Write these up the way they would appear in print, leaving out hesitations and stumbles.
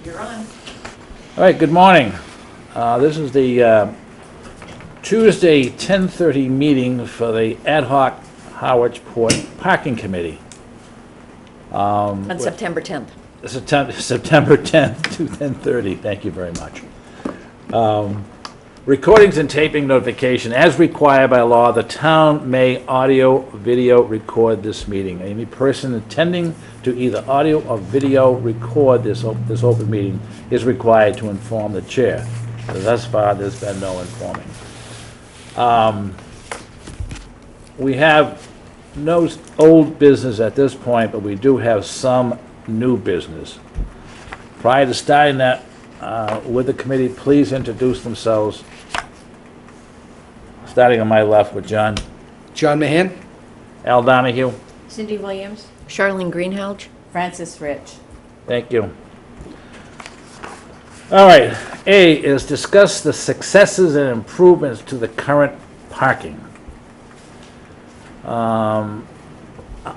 You're on. All right, good morning. This is the Tuesday 10:30 meeting for the ad hoc HarwichPort Parking Committee. On September 10th. September 10th to 10:30. Thank you very much. Recordings and taping notification. As required by law, the town may audio-video record this meeting. Any person intending to either audio or video record this open meeting is required to inform the chair. So thus far, there's been no informing. We have no old business at this point, but we do have some new business. Prior to starting that with the committee, please introduce themselves. Starting on my left with John. John Mahan. Al Donahue. Cindy Williams. Charlene Greenhalgh. Francis Rich. Thank you. All right. A is discuss the successes and improvements to the current parking. I'm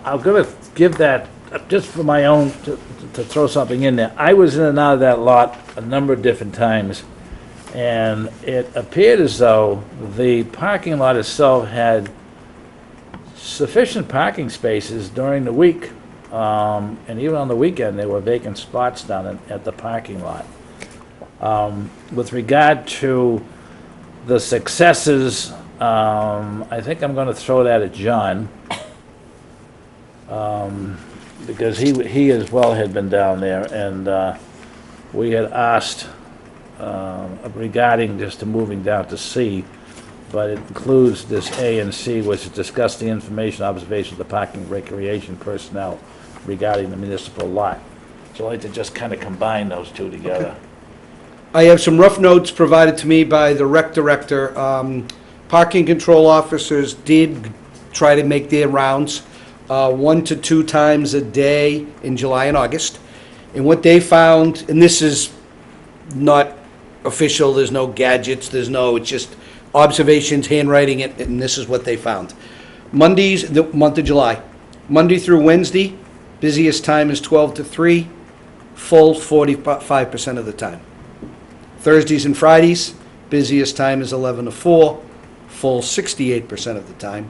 going to give that, just for my own, to throw something in there. I was in and out of that lot a number of different times, and it appeared as though the parking lot itself had sufficient parking spaces during the week, and even on the weekend there were vacant spots down at the parking lot. With regard to the successes, I think I'm going to throw that at John, because he as well had been down there, and we had asked regarding just moving down to C, but it includes this A and C, which is discuss the information, observation of the parking recreation personnel regarding the municipal lot. So I'd like to just kind of combine those two together. I have some rough notes provided to me by the rec director. Parking control officers did try to make their rounds 1 to 2 times a day in July and August. And what they found, and this is not official, there's no gadgets, it's just observations, handwriting it, and this is what they found. Mondays, the month of July, Monday through Wednesday, busiest time is 12 to 3, full 45% of the time. Thursdays and Fridays, busiest time is 11 to 4, full 68% of the time.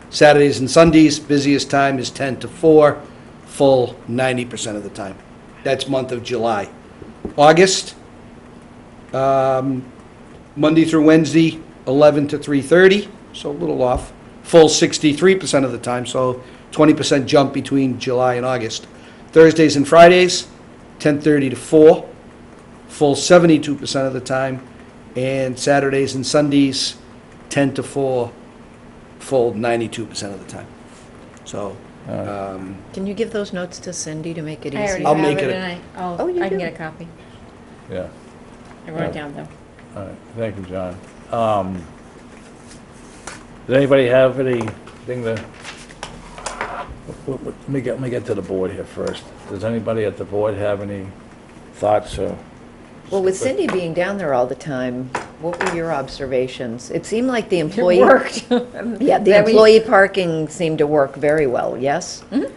Saturdays and Sundays, busiest time is 10 to 4, full 90% of the time. That's month of July. August, Monday through Wednesday, 11 to 3:30, so a little off. Full 63% of the time, so 20% jump between July and August. Thursdays and Fridays, 10:30 to 4, full 72% of the time. And Saturdays and Sundays, 10 to 4, full 92% of the time. So, Can you give those notes to Cindy to make it I already easy? I'll have make it, it. and Oh, you I can do? get a copy. Yeah. I wrote it down though. All right. Thank you, John. Does anybody have anything to? Let me get to the board here first. Does anybody at the board have any thoughts or? Well, with Cindy being down there all the time, what were your observations? It seemed like the It employee... worked. Yeah, the That we- employee parking seemed to work very well, yes? Yeah.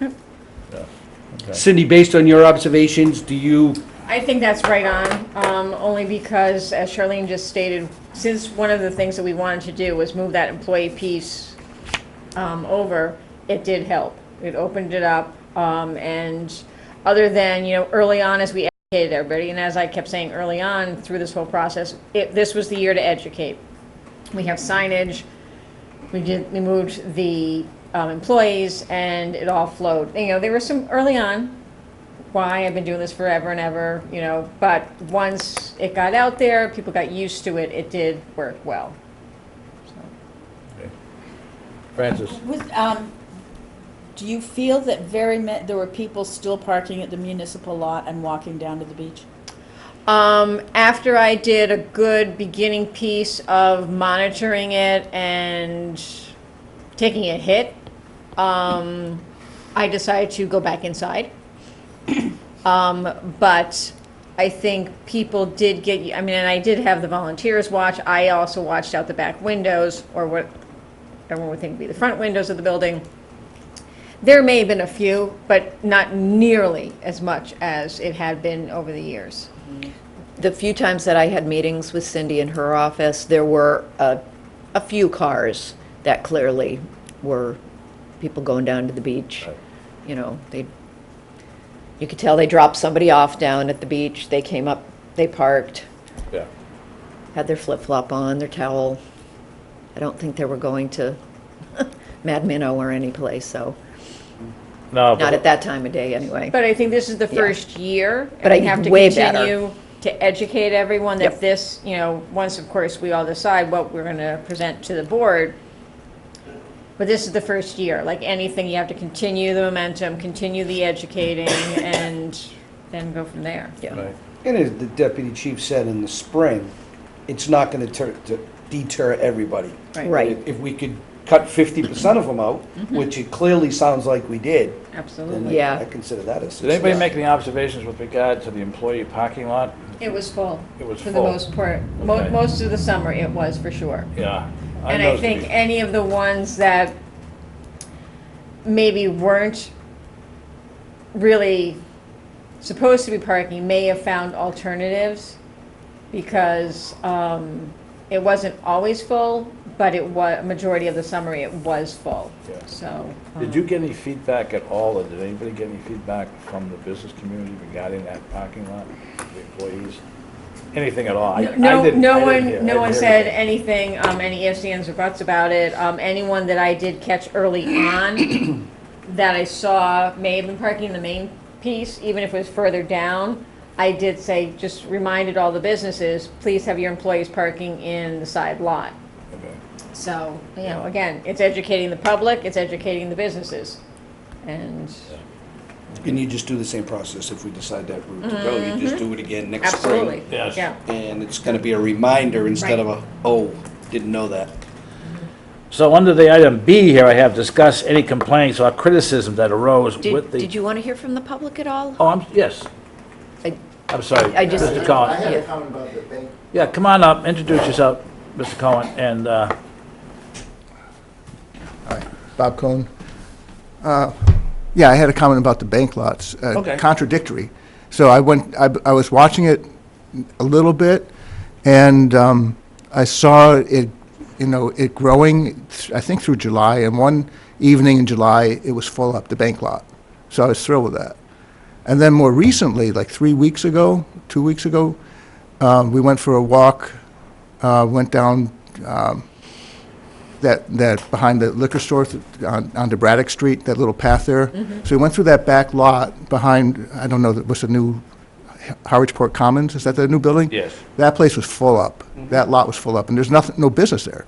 Okay. Cindy, based on your observations, do you, I think that's right on, only because, as Charlene just stated, since one of the things that we wanted to do was move that employee piece over, it did help. It opened it up, and other than, early on as we educated everybody, and as I kept saying early on through this whole process, this was the year to educate. We have signage, we moved the employees, and it all flowed. There were some early on, why I've been doing this forever and ever, but once it got out there, people got used to it, it did work well. Okay. Francis? Do you feel that there were people still parking at the municipal lot and walking down to the beach? After I did a good beginning piece of monitoring it and taking a hit, I decided to go back inside. But I think people did get, and I did have the volunteers watch. I also watched out the back windows, or what everyone would think would be the front windows of the building. There may have been a few, but not nearly as much as it had been over the years. The few times that I had meetings with Cindy in her office, there were a few cars that clearly were people going down to the beach. Right. You know, you could tell they dropped somebody off down at the beach. They came up, they parked, Yeah. had their flip-flop on, their towel. I don't think they were going to Mad Minnow or any place, so No, not at that time of day anyway. But I think this is the Yeah. first year, But and we have to way better. continue to educate everyone that Yep. this, you know, once, of course, we all decide what we're gonna present to the board. But this is the first year, like anything, you have to continue the momentum, continue the educating, and then go from there. Yeah. Right. And as the deputy chief said in the spring, it's not gonna deter everybody. Right. If we could cut 50% of them out, which it clearly sounds like we did, then Absolutely. Yeah. I consider that a success. Did anybody make any observations with regard to the employee parking lot? It was full. It was For the full. most part. Okay. Most of the summer, it was, for sure. Yeah. And I noticed think it. any of the ones that maybe weren't really supposed to be parking may have found alternatives because it wasn't always full, but it was, majority of the summer it was full. Yeah. So. Did you get any feedback at all, or did anybody get any feedback from the business community regarding that parking lot, the employees? Anything at all? I didn't- No I didn't one, hear- no I one didn't said hear anything, any ifs, ands, or buts about it. Anyone that I did catch early on that I saw may have been parking in the main piece, even if it was further down. I did say, just reminded all the businesses, please have your employees parking in the side lot. Okay. So, you know, again, it's educating the public, it's educating the businesses. And, And you just do the same process if we decide that route to go, you just do it again next absolutely, spring. Yes. yeah. And it's gonna be a reminder instead Right. of a, oh, didn't know that. So under the item B here, I have discussed any complaints or criticism that arose with the... Did you want to hear from the public at all? Oh, yes. I- I'm sorry. I just- Mr. I Cohen. had Yeah. a comment about the bank. Yeah, come on up, introduce yourself, Mr. Cohen, and, Bob Cohn. Yeah, I had a comment about the bank lots. Okay. Contradictory. So I was watching it a little bit, and I saw it, it growing, I think through July, and one evening in July, it was full up, the bank lot. So I was thrilled with that. And then more recently, like 2 weeks ago, we went for a walk, went down that behind the liquor store onto Braddock Street, that little path there. So we went through that back lot behind, I don't know, what's the new HarwichPort Commons? Is that the new building? yes. That place was full up. That lot was full up, and there's no business there.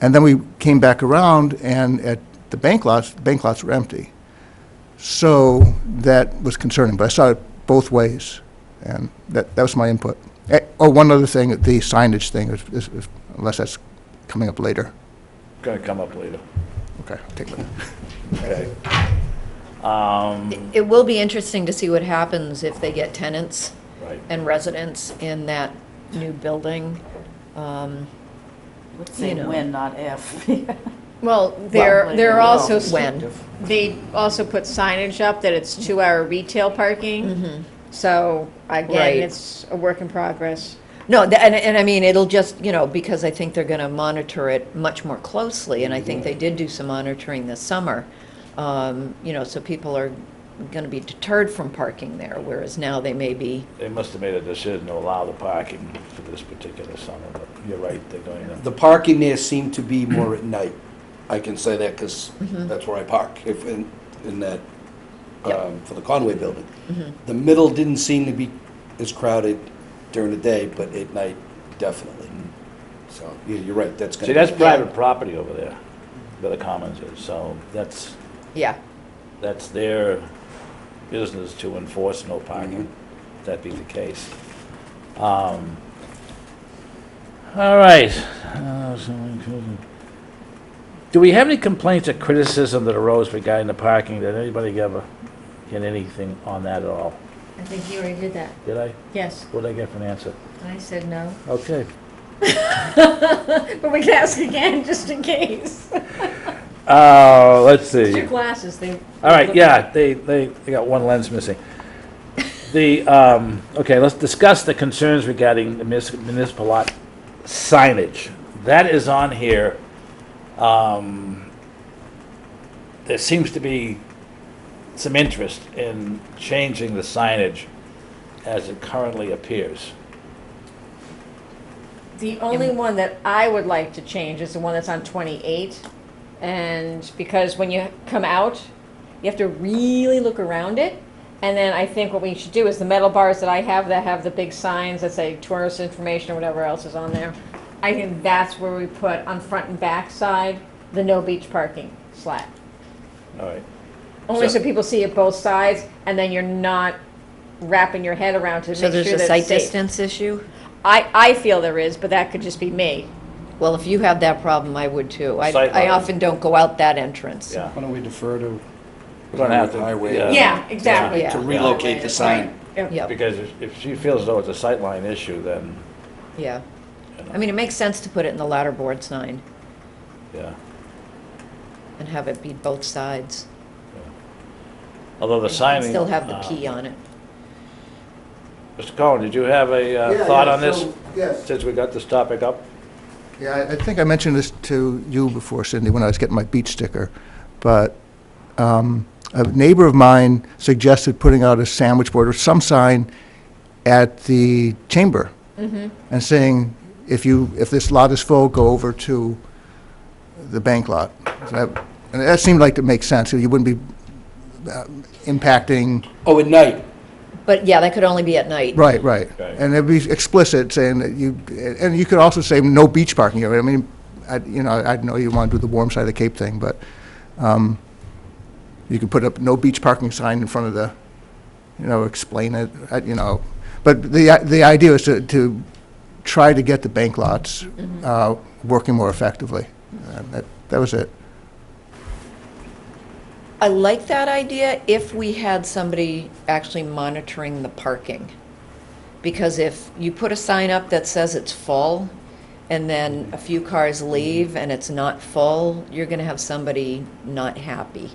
And then we came back around, and at the bank lots were empty. So that was concerning, but I saw it both ways, and that was my input. Oh, one other thing, the signage thing, unless that's coming up later. Gonna come up later. Okay, I'll take a look. Okay. It will be interesting to see what happens if they get tenants Right. and residents in that new building. Let's say You know. when, not if. Well, Well, they're also, When? they also put signage up that it's 2-hour retail parking. So, again, Right. it's a work in progress. No, and I mean, it'll just, because I think they're going to monitor it much more closely, and I think they did do some monitoring this summer. So people are going to be deterred from parking there, whereas now they may be, They must have made a decision to allow the parking for this particular summer, but you're right, they're going to... The parking there seemed to be more at night. I can say that because that's where I park, if in that, Yep. for the Conway building. The middle didn't seem to be as crowded during the day, but at night, definitely. So, yeah, you're right, that's gonna. See, that's be- private property over there, where the Commons is, so that's their business to enforce no parking, if that be the case. All right. Do we have any complaints or criticism that arose regarding the parking? Did anybody ever get anything on that at all? I think you already did that. Did I? Yes, What did I get for an answer? I said no. Okay. But we can ask again, just in case. Let's It's your see. glasses, they. All right, yeah, they got one lens missing. Okay, let's discuss the concerns regarding the municipal lot signage. That is on here. There seems to be some interest in changing the signage as it currently appears. The only one that I would like to change is the one that's on 28. And because when you come out, you have to really look around it. And then I think what we should do is the metal bars that I have that have the big signs that say tourist information or whatever else is on there, I think that's where we put on front and back side, the no beach parking slat. All right. Only So- so people see it both sides, and then you're not wrapping your head around to So make there's sure a that sight it's safe. distance issue? I feel there is, but that could just be me. Well, if you have that problem, I would too. Sight I line. often don't go out that entrance. Yeah. Why don't we defer to We're gonna have to. Highway. Yeah, exactly. Yeah. to relocate the sign? Yep, Because if she feels as though it's a sightline issue, then, yeah. I mean, it makes sense to put it in the ladder board sign yeah. and have it be both sides. Although the And signing. still have the P on it. Mr. Cohen, did you have a thought on this, Yes. since we got this topic up? Yeah, I think I mentioned this to you before, Cindy, when I was getting my beach sticker, but a neighbor of mine suggested putting out a sandwich board or some sign at the chamber and saying, if this lot is full, go over to the bank lot. And that seemed like to make sense. You wouldn't be impacting. Oh, at night? But yeah, that could only be at night. Right. Right. And it'd be explicit saying that and you could also say no beach parking area. I mean, I know you want to do the warm side of the Cape thing, but you could put up no beach parking sign in front of the, explain it, But the idea is to try to get the bank lots working more effectively. That was it. I like that idea if we had somebody actually monitoring the parking. Because if you put a sign up that says it's full, and then a few cars leave and it's not full, you're gonna have somebody not happy.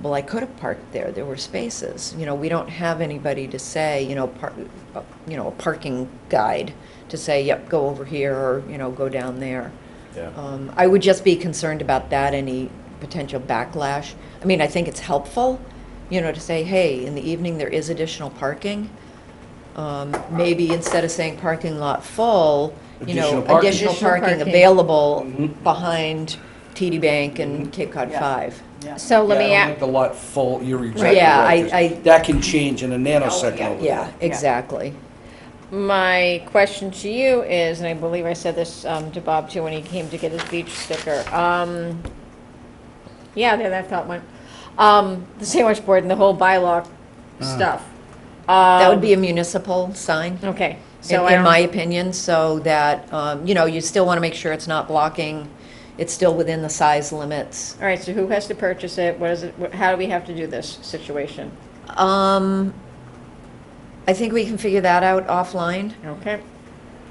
Well, I could have parked there, there were spaces. We don't have anybody to say, a parking guide to say, yep, go over here, or, go down there. Yeah. I would just be concerned about that, any potential backlash. I mean, I think it's helpful, to say, hey, in the evening there is additional parking. Maybe instead of saying parking lot full, Additional parking. additional Additional parking parking. available behind TD Bank and Cape Cod 5. So let me Yeah, I don't ask, like the lot full, you're exactly Yeah, right. 'cause I- that can change in a nanosecond over there. Yeah, exactly. my question to you is, and I believe I said this to Bob too when he came to get his beach sticker. Yeah, there that thought went. The sandwich board and the whole bylaw stuff. That would be a municipal sign. Okay, In so in my opinion, so that, you still want to make sure it's not blocking, it's still within the size limits. all right, so who has to purchase it? What is it, how do we have to do this situation? I think we can figure that out offline, Okay,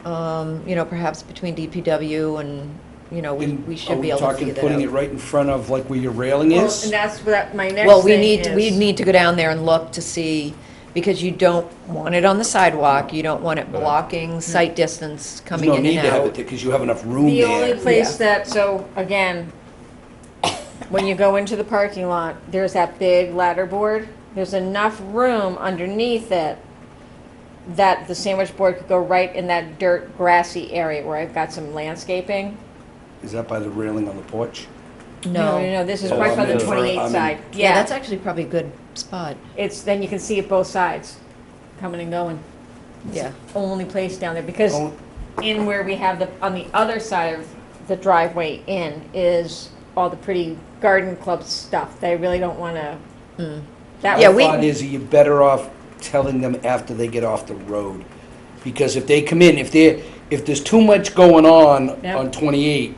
perhaps between DPW and, And we should be Are able we to figure talking putting it that out. right in front of like where your railing well, is? and that's what my next Well, thing we is. need to go down there and look to see, because you don't want it on the sidewalk, you don't want it blocking sight distance There's coming no in need and to have it out. there because you have enough room The only there. place that, so again, when you go into the parking lot, there's that big ladder board. There's enough room underneath it that the sandwich board could go right in that dirt grassy area where I've got some landscaping. Is that by the railing on the porch? No. This is Oh, right I'm by the in for- 28 I'm in. side. Yeah, that's actually probably a good spot, Then you can see it both sides, coming and going. yeah. Only place down there, because Oh. in where we have on the other side of the driveway in is all the pretty garden club stuff. They really don't want to. That Yeah, was- we- Thought is, you're better off telling them after they get off the road. Because if they come in, if there's too much going on Yep. on 28,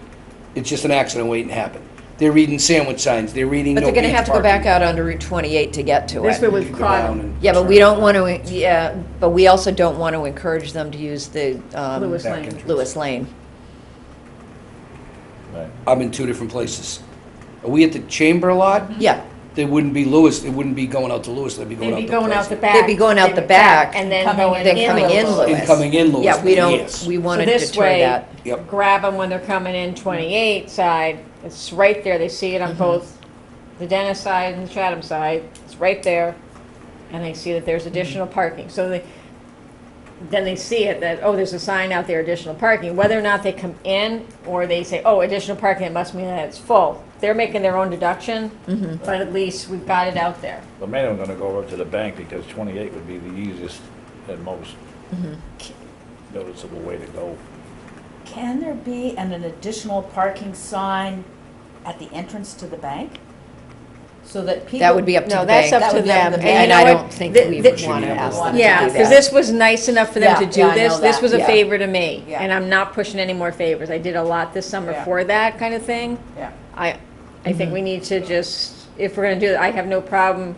it's just an accident waiting to happen. They're reading sandwich signs, they're reading But no they're gonna beach have to go back parking. out onto Route 28 to get to This way it. we've Go caught down them. and Yeah, but turn. we don't want to, but we also don't want to encourage them to use the Lewis Back Lane. entrance. Lewis Lane. Right. I'm in two different places. Are we at the Chamber lot? Yeah, They wouldn't be Lewis, it wouldn't be going out to Lewis, they'd be going They'd out be to going out the Pleasant. back. They'd be going out the back, And then coming going in. they're coming in Lewis. Lewis. And coming in Lewis, Yeah, we don't, yes. we want So to this deter way- that. Yep. Grab them when they're coming in 28 side, it's right there, they see it on both the Dennis side and the Chatham side, it's right there, and they see that there's additional parking, so then they see it, that, oh, there's a sign out there, additional parking, whether or not they come in, or they say, oh, additional parking, it must mean that it's full. They're making their own deduction, but at least we've got it out there. But maybe I'm gonna go over to the bank because 28 would be the easiest and most noticeable way to go. Can there be an additional parking sign at the entrance to the bank? So that people. That would be up to the No, that's bank. up to That would be up to them. the And bank. you And know I what? don't think The- we the- would want to ask them to do Yeah, that. because this was nice enough for them Yeah, to do yeah, I this. know This that. was a Yeah. favor to me, Yeah. and I'm not pushing any more favors. I did a lot this summer Yeah. for that kind of thing. Yeah. I think we need to just, if we're gonna do it, I have no problem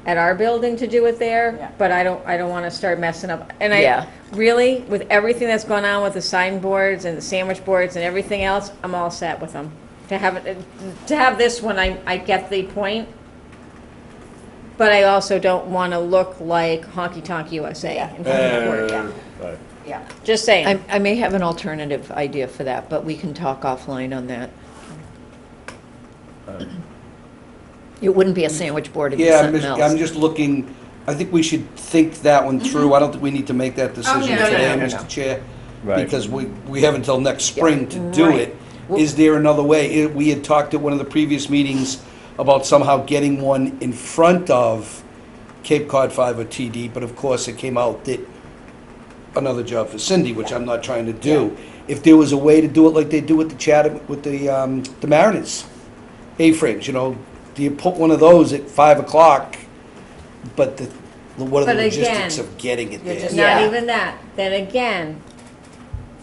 at our building to do it there, Yeah. but I don't wanna start messing up. And Yeah. really, with everything that's going on with the signboards and the sandwich boards and everything else, I'm all set with them. To have this one, I get the point, but I also don't wanna look like Honky Tonk USA Yeah. in front of the court. Yeah, Right. yeah. Just saying. I may have an alternative idea for that, but we can talk offline on that. It wouldn't be a sandwich board, it'd be Yeah, something I'm else. just looking, I think we should think that one through. I don't think we need to make that decision no, today, no, no. Mr. Chair. Right. Because we have until next spring to do Right. it. Is there another way? We had talked at one of the previous meetings about somehow getting one in front of Cape Cod 5 or TD, but of course it came out that another job for Cindy, which I'm not trying to do. If there was a way to do it like they do with the Chatham, with the Mariners, A-frames, you know, do you put one of those at 5 o'clock, but what are the But logistics again, of getting it you're there? just- Not Yeah. even that. Then again,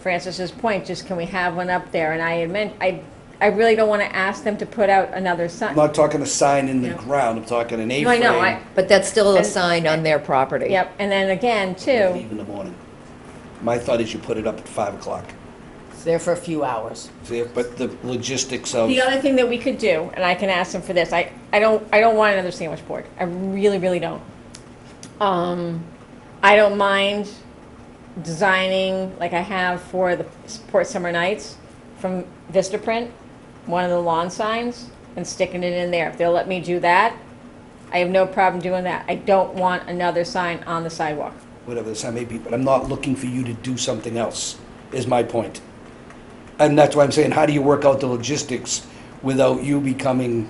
Francis's point, just can we have one up there? And I really don't want to ask them to put out another sign. I'm not talking a sign in the Yeah. ground, I'm talking an No, A-frame. I know, But that's still a And- sign on their property. Yep, and then again, too, Leave in the morning. My thought is you put it up at 5 o'clock. It's there for a few hours. See, but the logistics of, the other thing that we could do, and I can ask them for this, I don't want another sandwich board. I really, really don't. I don't mind designing, like I have for the Port Summer Nights, from Vistaprint, one of the lawn signs, and sticking it in there. If they'll let me do that, I have no problem doing that. I don't want another sign on the sidewalk. whatever the sign may be, but I'm not looking for you to do something else, is my point. And that's why I'm saying, how do you work out the logistics without you becoming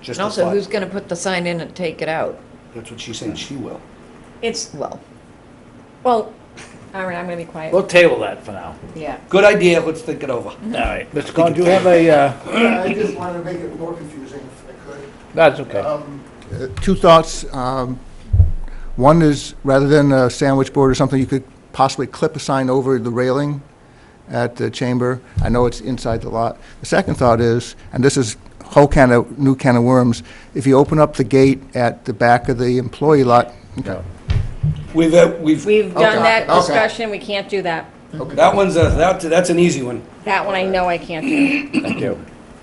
just And a also, thought? who's going to put the sign in and take it out? That's what she's saying, she will. It's, Well, well, all right, I'm gonna be quiet. We'll table that for now. Yeah. Good idea, let's think it over. All right. Mr. Cohen, do you have a, I just wanted to make it more confusing if I could. that's okay. Two thoughts. One is, rather than a sandwich board or something, you could possibly clip a sign over the railing at the chamber. I know it's inside the lot. The second thought is, and this is new can of worms, if you open up the gate at the back of the employee lot, No. We've We've done that Okay. discussion, we can't do that. that one's that's an easy one. That one I know I can't do. Thank you.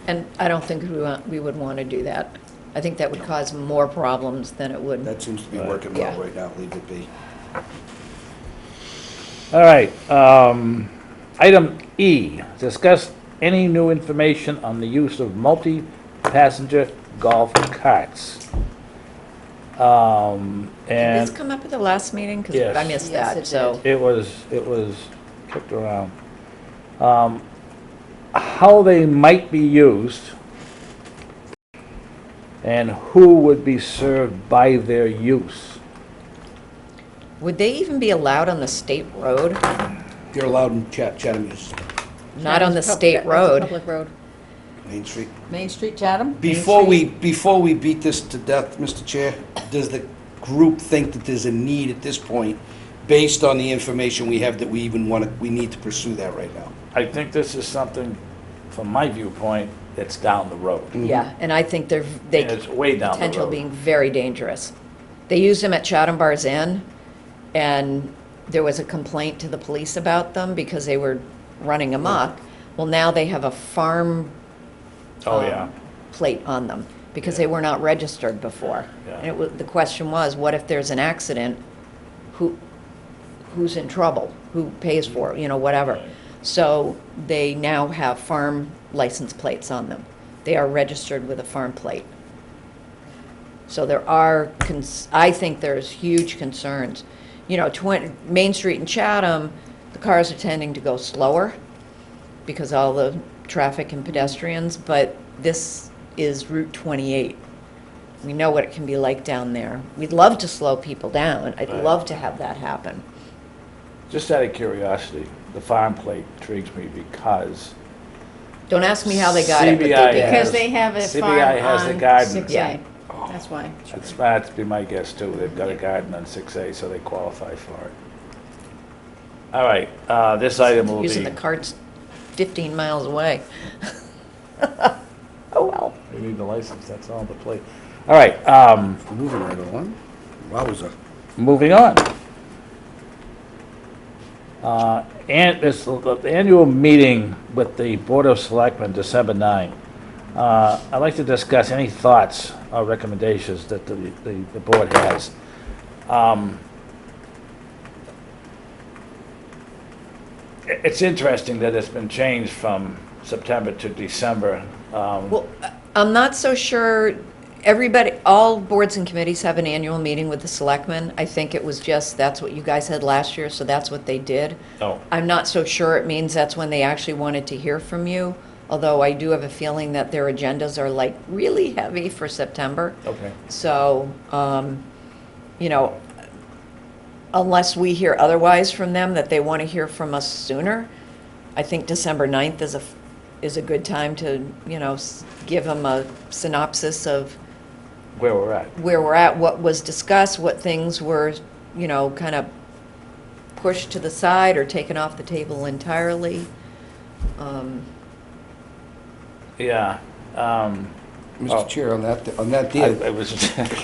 and I don't think we would want to do that. I think that would cause more problems than it would. That seems to be working well Yeah. right now, leave it be. All right, item E, discuss any new information on the use of multi-passenger golf carts. Did this And come up at the last meeting? Because Yes. I missed Yes, that, it so. it was kicked around. How they might be used and who would be served by their use. Would they even be allowed on the state road? You're allowed in Chatham use, Not on the That's state a road. Public road. Main Street. Main Street, Chatham? Before we beat this to death, Mr. Chair, does the group think that there's a need at this point, based on the information we have, that we need to pursue that right now? I think this is something, from my viewpoint, that's down the road. Yeah, and I think they And it's way down the potential road. being very dangerous. They used them at Chatham Bar's Inn, and there was a complaint to the police about them because they were running amok. Well, now they have a farm Oh, yeah. plate on them because they were not registered before. Yeah. And it was, the question was, what if there's an accident? Who's in trouble? Who pays for it? You know, whatever. Right. So they now have farm license plates on them. They are registered with a farm plate. So there are, I think there's huge concerns. You know, Main Street in Chatham, the cars are tending to go slower because all the traffic and pedestrians, but this is Route 28. We know what it can be like down there. We'd love to slow people down. I'd Right. love to have that happen. Just out of curiosity, the farm plate intrigues me because Don't ask me how they got it, but they CBI did. Because they have a farm CBI has the on garden. 6A. Yeah. That's why. It's smart to be my guess too. They've got a garden on 6A, so they qualify for it. All right, this item will Using be, the carts 15 miles away. Oh, well. we need the license, that's all the plate. All right, Moving right along. Wowza. moving on. And this, the annual meeting with the Board of Selectmen, December 9. I'd like to discuss any thoughts or recommendations that the board has. It's interesting that it's been changed from September to December. Well, I'm not so sure, everybody, all boards and committees have an annual meeting with the selectmen. I think it was just, that's what you guys had last year, so that's what they did. Oh, I'm not so sure it means that's when they actually wanted to hear from you, although I do have a feeling that their agendas are like really heavy for September. okay. So, you know, unless we hear otherwise from them, that they want to hear from us sooner, I think December 9th is a good time to, you know, give them a synopsis of Where we're at. where we're at, what was discussed, what things were, you know, kind of pushed to the side or taken off the table entirely. Yeah. Oh. Mr. Chair, on that I deal, was,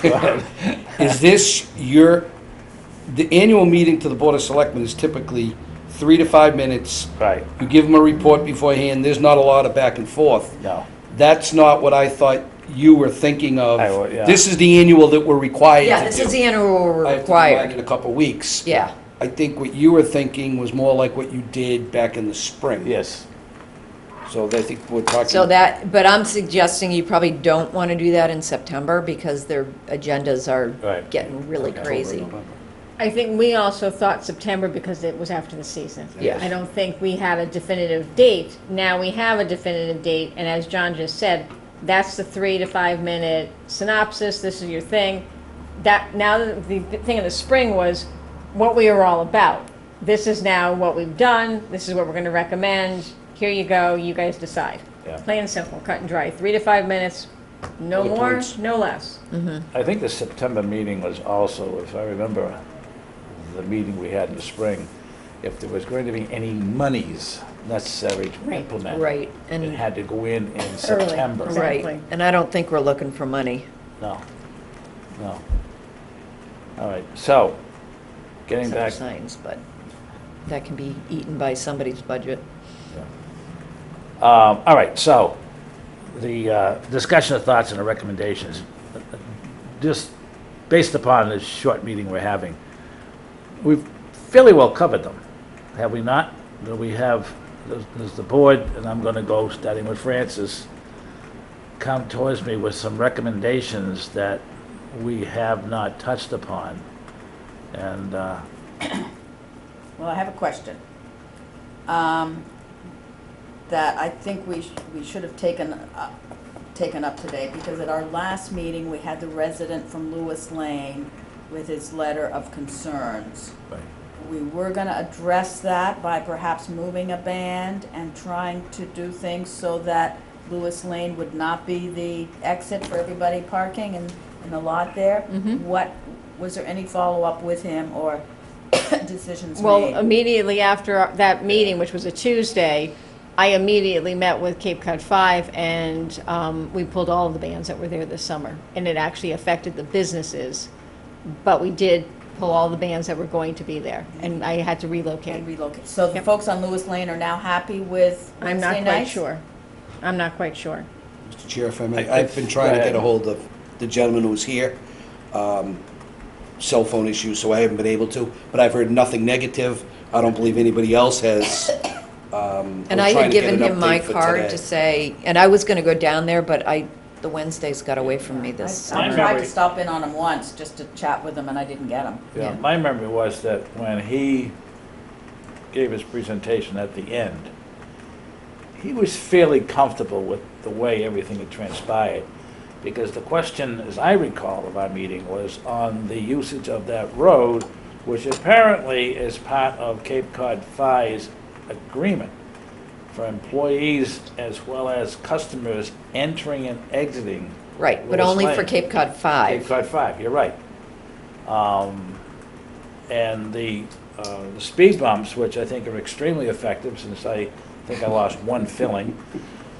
go ahead. is this the annual meeting to the Board of Selectmen is typically 3 to 5 minutes. Right, You give them a report beforehand, there's not a lot of back and forth. no. That's not what I thought you were thinking of. Yeah. This is the annual that we're required to do. Yeah, this is the annual I have to go back in required. a couple of weeks. Yeah. I think what you were thinking was more like what you did back in the spring. Yes. So I think we're talking. So that, but I'm suggesting you probably don't want to do that in September because their agendas are Right. getting really October, crazy. November. I think we also thought September because it was after the season. Yes. I don't think we had a definitive date. Now we have a definitive date, and as John just said, that's the 3 to 5 minute synopsis, this is your thing. That, now the thing in the spring was what we were all about. This is now what we've done, this is what we're gonna recommend, here you go, you guys decide. Yeah. Plain and simple, cut and dry, 3 to 5 minutes, no Bullet more, points. no less. I think the September meeting was also, if I remember, the meeting we had in the spring, if there was going to be any monies necessary to Right. implement. Right, It and, had to go in September. Exactly. right, and I don't think we're looking for money. No, no. All right, so, getting Except back, for signs, but that can be eaten by somebody's budget. all right, so, the discussion of thoughts and the recommendations, just based upon this short meeting we're having, we've fairly well covered them, have we not? Do we have, does the board, and I'm going to go starting with Francis, come towards me with some recommendations that we have not touched upon? And, Well, I have a question. That I think we should have taken up today, because at our last meeting, we had the resident from Lewis Lane with his letter of concerns. right. We were gonna address that by perhaps moving a band and trying to do things so that Lewis Lane would not be the exit for everybody parking in the lot there. What, was there any follow-up with him or decisions Well, made? immediately after that meeting, which was a Tuesday, I immediately met with Cape Cod 5, and we pulled all of the bands that were there this summer. And it actually affected the businesses, but we did pull all the bands that were going to be there, and I had to relocate. And relocate. So the Yep. folks on Lewis Lane are now happy with I'm not Wednesday quite nights? sure. I'm not quite sure. Mr. Chair, if I may, I- I've been trying to go get ahead. a hold of the gentleman who was here. Cell phone issues, so I haven't been able to, but I've heard nothing negative. I don't believe anybody else has. And I had given him my card to say, and I was gonna go down there, but the Wednesdays got away from me this I summer. tried memory- to stop in on him once, just to chat with him, and I didn't get him. Yeah, Yeah. my memory was that when he gave his presentation at the end, he was fairly comfortable with the way everything had transpired. Because the question, as I recall of our meeting, was on the usage of that road, which apparently is part of Cape Cod Fi's agreement for employees as well as customers entering and exiting Right, but Lewis only for Lane. Cape Cod Cape 5. Cod 5, you're right. And the speed bumps, which I think are extremely effective, since I think I lost one filling,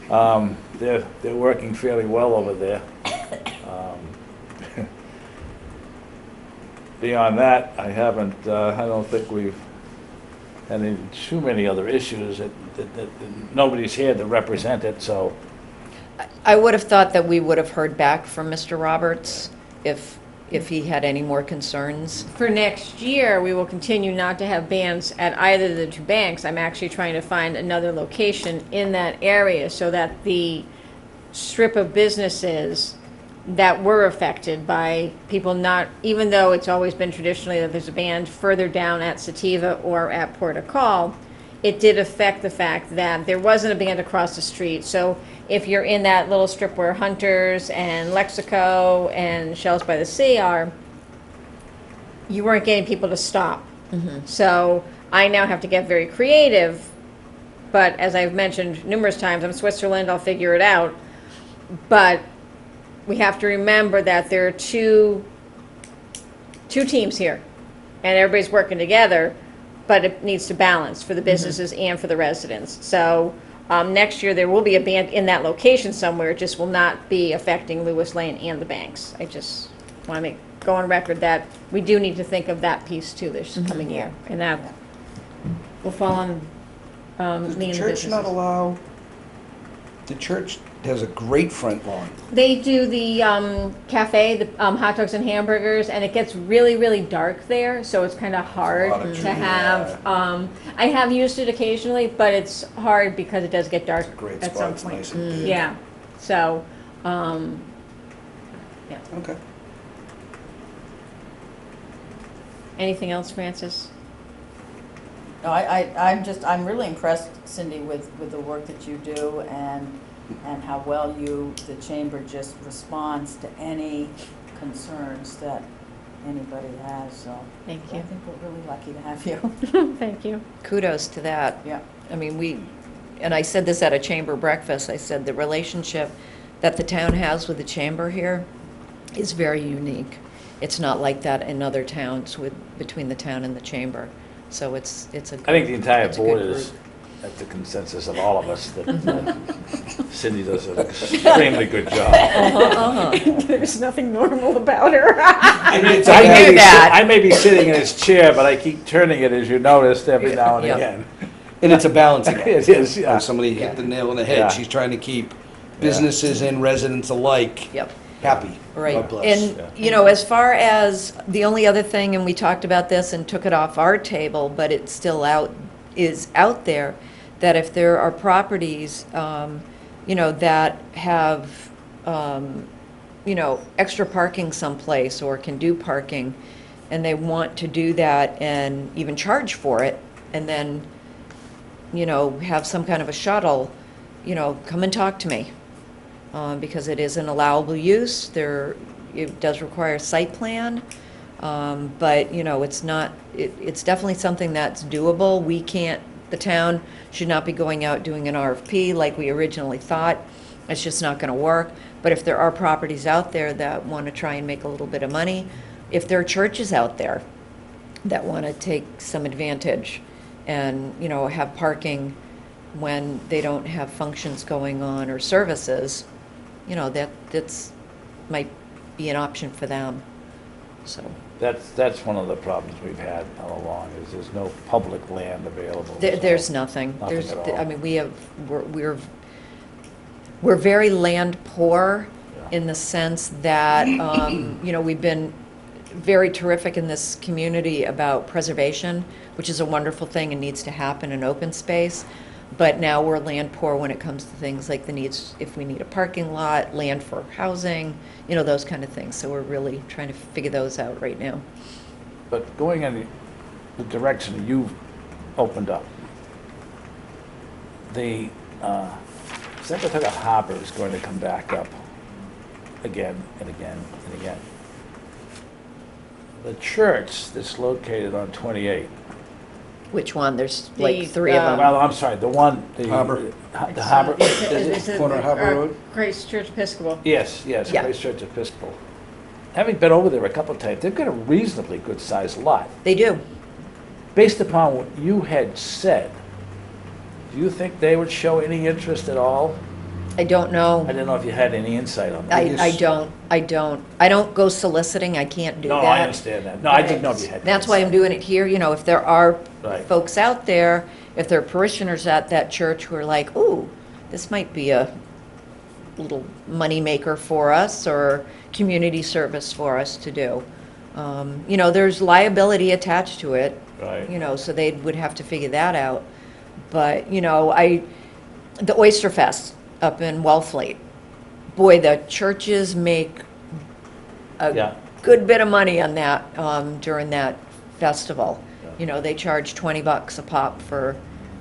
they're working fairly well over there. Beyond that, I don't think we've had too many other issues that nobody's here to represent it, so. I would have thought that we would have heard back from Mr. Roberts if he had any more concerns. For next year, we will continue not to have bands at either of the two banks. I'm actually trying to find another location in that area so that the strip of businesses that were affected by people not, even though it's always been traditionally that there's a band further down at Sativa or at Port of Call, it did affect the fact that there wasn't a band across the street. So if you're in that little strip where Hunters and Lexico and Shells by the Sea are, you weren't getting people to stop. So I now have to get very creative, but as I've mentioned numerous times, I'm Switzerland, I'll figure it out. But we have to remember that there are two teams here, and everybody's working together, but it needs to balance for the businesses and for the residents. So next year, there will be a band in that location somewhere, it just will not be affecting Lewis Lane and the banks. I just want to go on record that we do need to think of that piece too this coming year, and that will fall on Does me the and the church businesses. not allow, the church has a great front lawn. They do the cafe, the hot dogs and hamburgers, and it gets really, really dark there, so it's kind of hard lot of to trees, have. I have used it occasionally, but it's hard because it does get dark Great at spot, some it's point. nice and big. Yeah, so, Okay. anything else, Francis? No, I'm really impressed, Cindy, with the work that you do and how well the chamber just responds to any concerns that anybody has, so. Thank I you. think we're really lucky to have you. Thank you. Kudos to that. Yeah. I mean, and I said this at a chamber breakfast, I said the relationship that the town has with the chamber here is very unique. It's not like that in other towns between the town and the chamber. So it's a good, I think the entire it's a good board is group. at the consensus of all of us that Cindy does an extremely good job. There's nothing normal about her. I mean, it's I a knew very- that. I may be sitting in his chair, but I keep turning it, as you noticed, every now and Yeah. again. And it's a balancing act. It is, yeah. Somebody hit the nail on the Yeah. head. She's trying to keep businesses and residents alike Yep. happy. Right, God bless. and, you know, as far as, the only other thing, and we talked about this and took it off our table, but it's still is out there, that if there are properties, you know, that have, you know, extra parking someplace or can do parking, and they want to do that and even charge for it, and then, you know, have some kind of a shuttle, you know, come and talk to me. Because it is an allowable use. It does require a site plan, but, you know, it's definitely something that's doable. The town should not be going out doing an RFP like we originally thought. It's just not gonna work. But if there are properties out there that wanna try and make a little bit of money, if there are churches out there that wanna take some advantage and, you know, have parking when they don't have functions going on or services, you know, that's might be an option for them. so. That's one of the problems we've had all along, is there's no public land available. There's so nothing. nothing There's, at all. I mean, we're very land poor Yeah. in the sense that, you know, we've been very terrific in this community about preservation, which is a wonderful thing and needs to happen in open space. But now we're land poor when it comes to things like the needs, if we need a parking lot, land for housing, you know, those kind of things. So we're really trying to figure those out right now. But going in the direction that you've opened up, the Saratoga Harbor is going to come back up again and again and again. The church that's located on 28, Which one? There's The, like three of them. well, I'm sorry, the one, the Harbor. the harbor. Is it, Corner of Harbor Road? Grace Church Episcopal. Yes, Yeah. Grace Church Episcopal. Having been over there a couple of times, they've got a reasonably good-sized lot. They do. Based upon what you had said, do you think they would show any interest at all? I don't know. I didn't know if you had any insight on I, that. I don't go soliciting, I can't do No, that. I understand that. No, I didn't know if you had. That's why I'm doing it here, you know, if there are Right. folks out there, if there are parishioners at that church who are like, ooh, this might be a little moneymaker for us, or community service for us to do. You know, there's liability attached to it. Right. You know, so they would have to figure that out. But, you know, the Oyster Fest up in Wellfleet, boy, the churches make Yeah. a good bit of money on that, during that festival. Yeah. You know, they charge $20 a pop for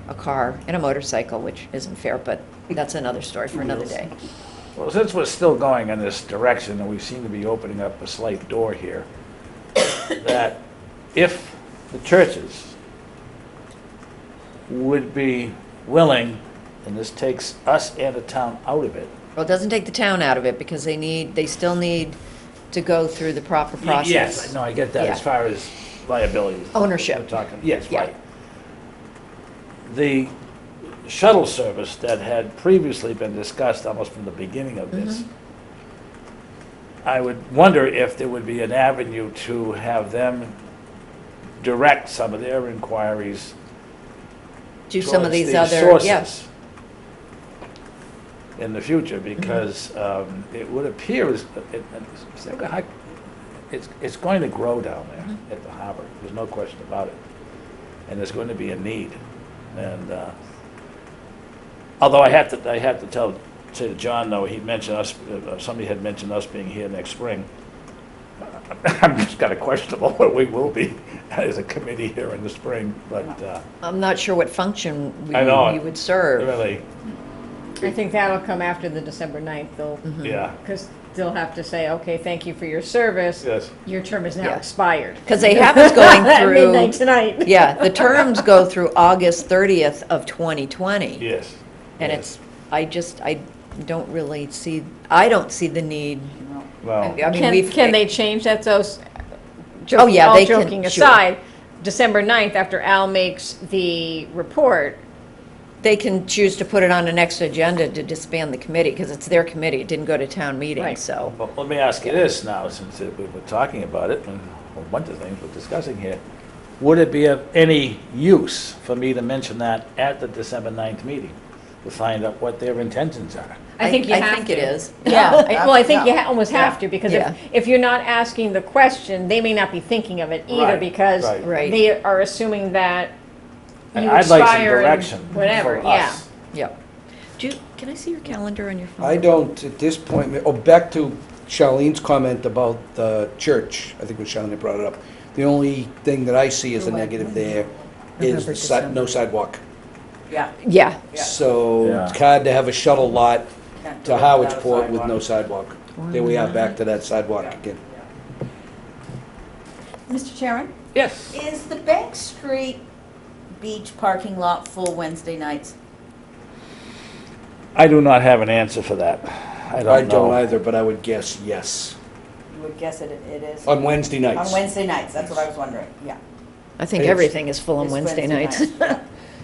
a car and a motorcycle, which isn't fair, but that's another story for another day. Well, since we're still going in this direction, and we seem to be opening up a slight door here, that if the churches would be willing, and this takes us and the town out of it. Well, it doesn't take the town out of it, because they still need to go through the proper process. Yes, no, I get that, as Yeah. far as liability. Ownership. We're talking, yes, Yeah. right. The shuttle service that had previously been discussed almost from the beginning of this, I would wonder if there would be an avenue to have them direct some of their inquiries Do some of towards these these other, yeah. sources in the future, because it would appear as, it's going to grow down there at the harbor, there's no question about it. And there's going to be a need. And although I have to say to John, though, he mentioned us, somebody had mentioned us being here next spring. I'm just kind of questionable where we will be as a committee here in the spring, but I'm not sure what function I know. we would serve. really, I think that'll come after the December 9th, though, yeah, because they'll have to say, okay, thank you for your service. yes. Your term is now Yeah. expired. Because they have us going At midnight through, tonight. yeah, the terms go through August 30th of 2020. Yes. And yes. I don't really see, I don't see the need. Well, I mean, we've. Can they change that, though? Oh, yeah, All they can, joking sure. aside, December 9th, after Al makes the report, They can choose to put it on the next agenda to disband the committee, because it's their committee, it didn't go to town meeting, Right. so. well, let me ask you this now, since we were talking about it, and a bunch of things we're discussing here. Would it be of any use for me to mention that at the December 9th meeting, to find out what their intentions are? I think you have to. I think it is. Yeah, well, I think you almost have to, because Yeah. if you're not asking the question, they may not be thinking of it either, Right, because right. Right. they are assuming that And you I'd like some expire in direction whatever, for yeah. us. Yep. Can I see your calendar on your phone? I don't, at this point, back to Charlene's comment about the church, I think when Charlene brought it up. The only thing that I see as a negative there is the no sidewalk. Yeah. Yeah, So Yeah. it's hard to have a shuttle lot Can't do to it without a HarwichPort with no sidewalk. sidewalk. There we are, back to that sidewalk again. Mr. Chairman, Yes. is the Bank Street Beach parking lot full Wednesday nights? I do not have an answer for that. I I don't don't know. either, but I would guess yes. You would guess it is? On Wednesday nights. On Wednesday nights, that's what I was wondering, yeah. I think It is. everything is full on It's Wednesday nights. yeah.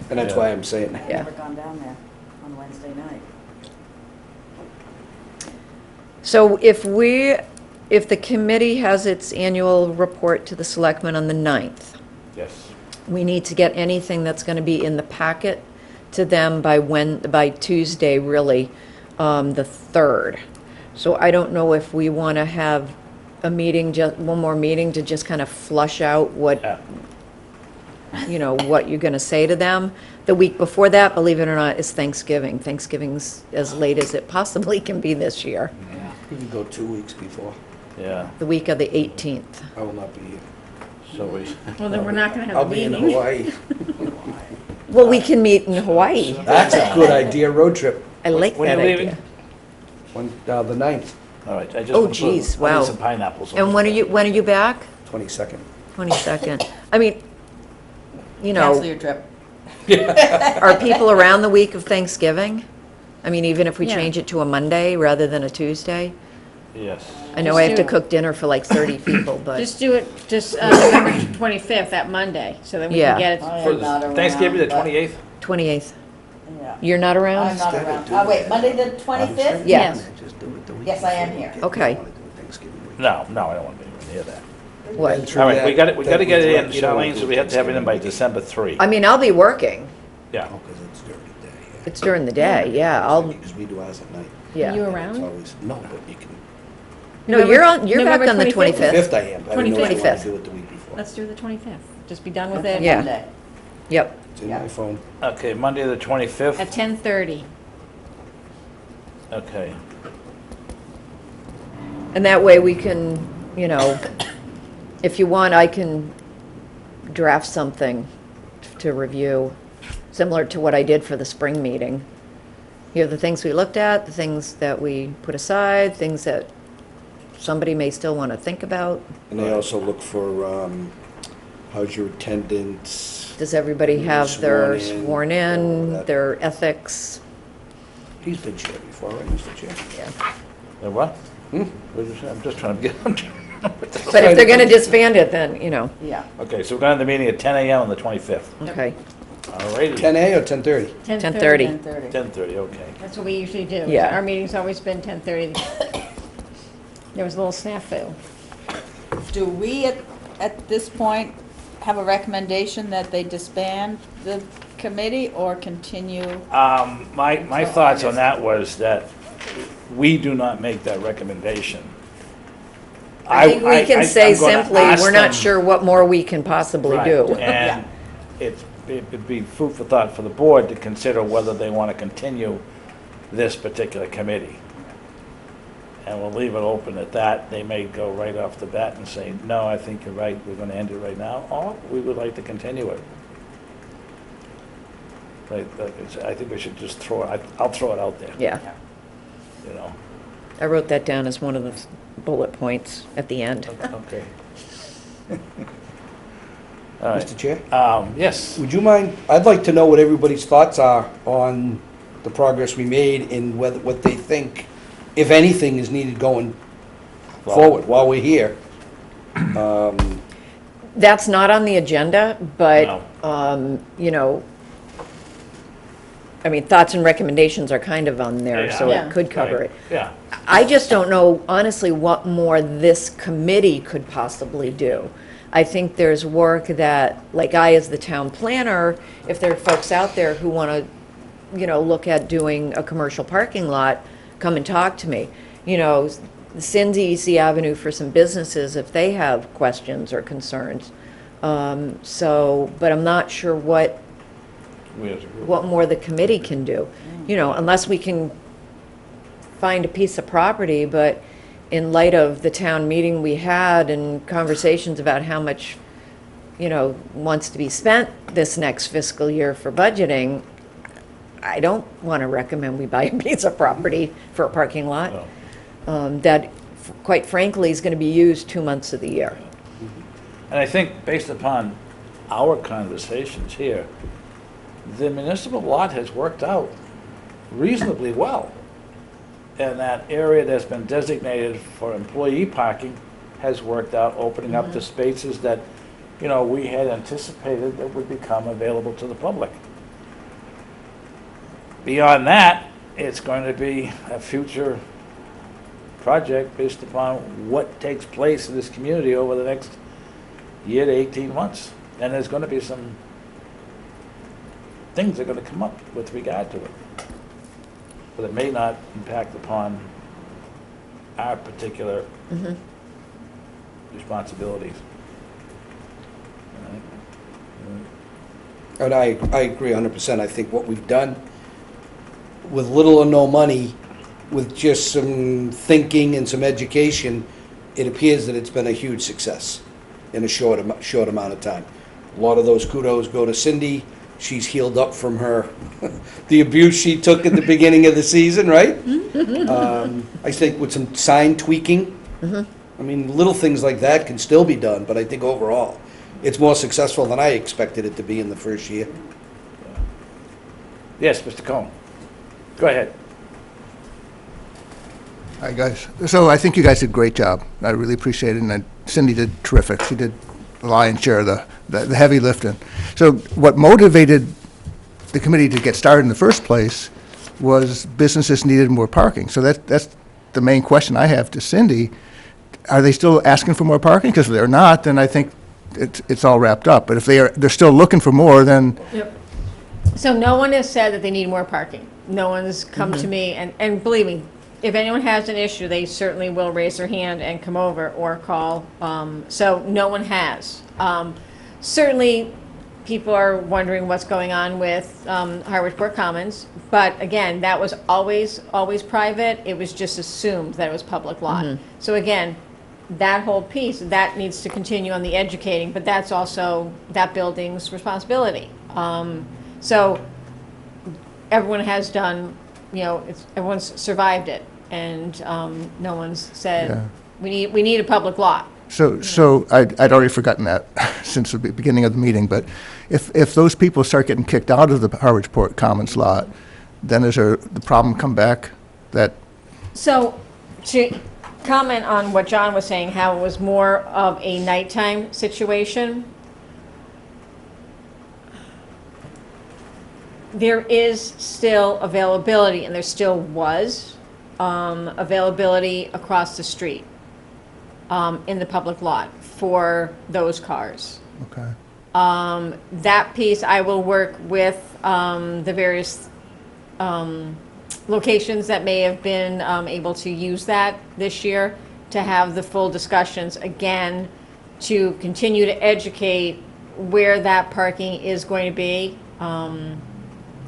And that's why I'm saying that. Yeah. Never gone down there on Wednesday night. So if we if the committee has its annual report to the selectmen on the 9th, Yes. we need to get anything that's going to be in the packet to them by Tuesday, really, the 3rd. So I don't know if we want to have a meeting, just one more meeting to just kind of flush out what, Yeah. what you're going to say to them. The week before that, believe it or not, is Thanksgiving. Thanksgiving's as late as it possibly can be this year, You can go 2 weeks before. Yeah, the week of the 18th. I will not be here. so we, Well, then we're not gonna have I'll a be in meeting. Hawaii. Well, we can meet in Hawaii. That's a good idea, road trip. I like when that are you leaving? idea. The 9th, all right, I just. Oh, want to put- geez, I need wow. some pineapples. And when are you back? 22nd. 22nd. I mean, Cancel your trip. are people around the week of Thanksgiving? I mean, even if we Yeah. change it to a Monday rather than a Tuesday? Yes. I know Just I have to do- cook dinner for like 30 people, but, Just do it, November 25th, that Monday, so that we Yeah. can get it. I am For not around, Thanksgiving, the but- 28th? 28th. Yeah. You're not I'm around? not around. Oh, wait, Monday the 25th? Yeah. Just do it the week Yes, I am before. here. Okay. I wanna do it Thanksgiving week. No, I don't want to be anywhere near that. What? Been through All right, that- we got to that get it with in, you know, Charlene, so we have to have it in by Thanksgiving. December 3. I mean, I'll be working. Yeah. Oh, 'cause it's during the day, yeah. It's during the day, yeah, I'll, Because we do ours at night. yeah. You It's around? always, no, but you can, No, you're back November on the 25th? 25th. 5th I am, but I didn't know if you wanted 25th. to do it the week before. Let's do the 25th, just be done with it. Yeah. Monday. Yep. It's in Yeah. my phone. Okay, Monday, the 25th. At 10:30. Okay. And that way we can, if you want, I can draft something to review, similar to what I did for the spring meeting. Here are the things we looked at, the things that we put aside, things that somebody may still want to think about. And they also look for, how's your attendance? Does everybody Who's have their sworn in, sworn all in, that. their ethics? He's been chair before, right, Mr. Chair? The what? Hmm? What did you say? I'm just trying to get. But if they're going to disband it, then, Yeah. Okay, so we're going to have the meeting at 10 a.m. on the 25th. okay. All righty. 10 or 10:30? 10:30. 10:30. 10:30, okay. That's what we usually do. Yeah. Our meeting's always been 10:30. There was a little snafu. Do we, at this point, have a recommendation that they disband the committee or continue? My thoughts on that was that we do not make that recommendation. I think we can say I'm gonna simply, ask we're not them- sure what more we can possibly Right, do. And it'd be food for thought for the board to consider whether they want to continue this particular committee. And we'll leave it open at that. They may go right off the bat and say, no, I think you're right, we're going to end it right now, or we would like to continue it. I think we should just throw it, I'll throw it out there, Yeah. you know. I wrote that down as one of the bullet points at the end. Okay. All right. Mr. Chair? Yes. Would you mind, I'd like to know what everybody's thoughts are on the progress we made and whether, what they think, if anything, is needed going forward while we're here. That's not on the agenda, but, No. I mean, thoughts and recommendations are kind of on there, so Yeah. it could cover Right. it. Yeah. I just don't know, honestly, what more this committee could possibly do. I think there's work that, like I, as the town planner, if there are folks out there who want to, look at doing a commercial parking lot, come and talk to me. Cin's Easy Avenue for some businesses if they have questions or concerns. But I'm not sure what We as a group. more the committee can do. Unless we can find a piece of property, but in light of the town meeting we had and conversations about how much, wants to be spent this next fiscal year for budgeting, I don't want to recommend we buy a piece of property for a parking lot. No. That, quite frankly, is going to be used 2 months of the year. And I think based upon our conversations here, the municipal lot has worked out reasonably well. And that area that's been designated for employee parking has worked out, opening up the spaces that, we had anticipated that would become available to the public. Beyond that, it's going to be a future project based upon what takes place in this community over the next year to 18 months. And there's gonna be some things that are gonna come up with regard to it. But it may not impact upon our particular responsibilities. And I agree 100%. I think what we've done with little or no money, with just some thinking and some education, it appears that it's been a huge success in a short amount of time. A lot of those kudos go to Cindy. She's healed up from her, the abuse she took at the beginning of the season, right? I think with some sign tweaking, I mean, little things like that can still be done, but I think overall, it's more successful than I expected it to be in the first year. Yes, Mr. Cohen. Go ahead. Hi, guys. So I think you guys did a great job. I really appreciate it, and Cindy did terrific. She did the lion's share of the heavy lifting. So what motivated the committee to get started in the first place was businesses needed more parking. So that's the main question I have to Cindy. Are they still asking for more parking? Because if they're not, then I think it's all wrapped up. But if they're still looking for more, then Yep. So no one has said that they need more parking. No one's come to me, and believe me, if anyone has an issue, they certainly will raise their hand and come over or call. So no one has. Certainly, people are wondering what's going on with HarwichPort Commons, but again, that was always private. It was just assumed that it was public lot. So again, that whole piece, that needs to continue on the educating, but that's also that building's responsibility. So everyone has done, everyone's survived it, and no one's said, Yeah. we need a public lot. So I'd already forgotten that since the beginning of the meeting, but if those people start getting kicked out of the HarwichPort Commons lot, then is there the problem come back that, So, to comment on what John was saying, how it was more of a nighttime situation, there is still availability, and there still was availability across the street in the public lot for those cars. okay, That piece, I will work with the various locations that may have been able to use that this year to have the full discussions again, to continue to educate where that parking is going to be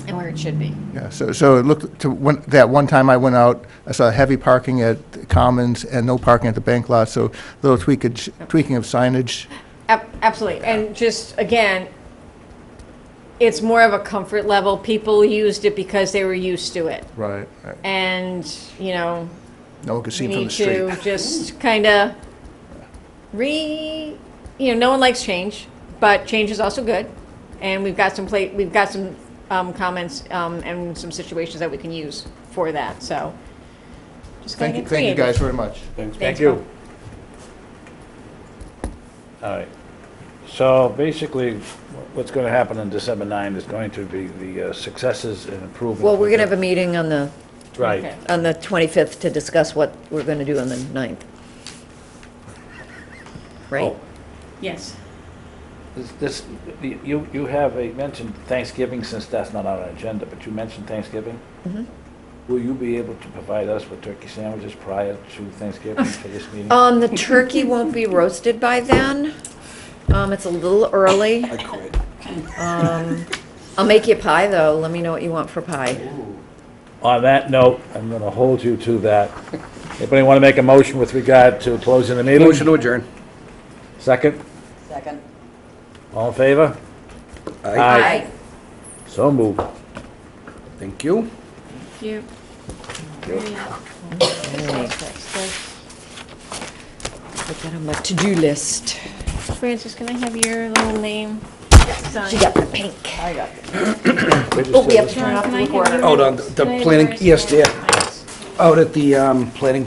and where it should be. yeah, so it looked to, that one time I went out, I saw heavy parking at the Commons and no parking at the bank lot, so a little tweaking of signage. Absolutely, and just, again, it's more of a comfort level. People used it because they were used to it. Right. And, No one could see we from need the street. to just kind of no one likes change, but change is also good. And we've got some comments and some situations that we can use for that, so. Just Thank kinda you, get thank you creative. guys very much. Thank Thanks, you. All right. So basically, what's going to happen on December 9 is going to be the successes and improvements. Well, we're going to have a meeting on the Right. Okay. 25th to discuss what we're going to do on the 9th. Right? Oh, Yes. You have mentioned Thanksgiving, since that's not on our agenda, but you mentioned Thanksgiving? Mhm. Will you be able to provide us with turkey sandwiches prior to Thanksgiving for this meeting? The turkey won't be roasted by then. It's a little early. I quit. I'll make you pie, though. Let me know what you want for pie. On that note, I'm going to hold you to that. Anybody want to make a motion with regard to closing the meeting? Motion to adjourn. Second? Second. All in favor? Aye. So moved. Thank you. You. Put that on my to-do list. Francis, can I have your little name? She got the pink. I got it. Oh, we have to turn John, off can the I have recorder. your- Oh, the can I have planning, yours? yes, dear. Thanks. Out at the planning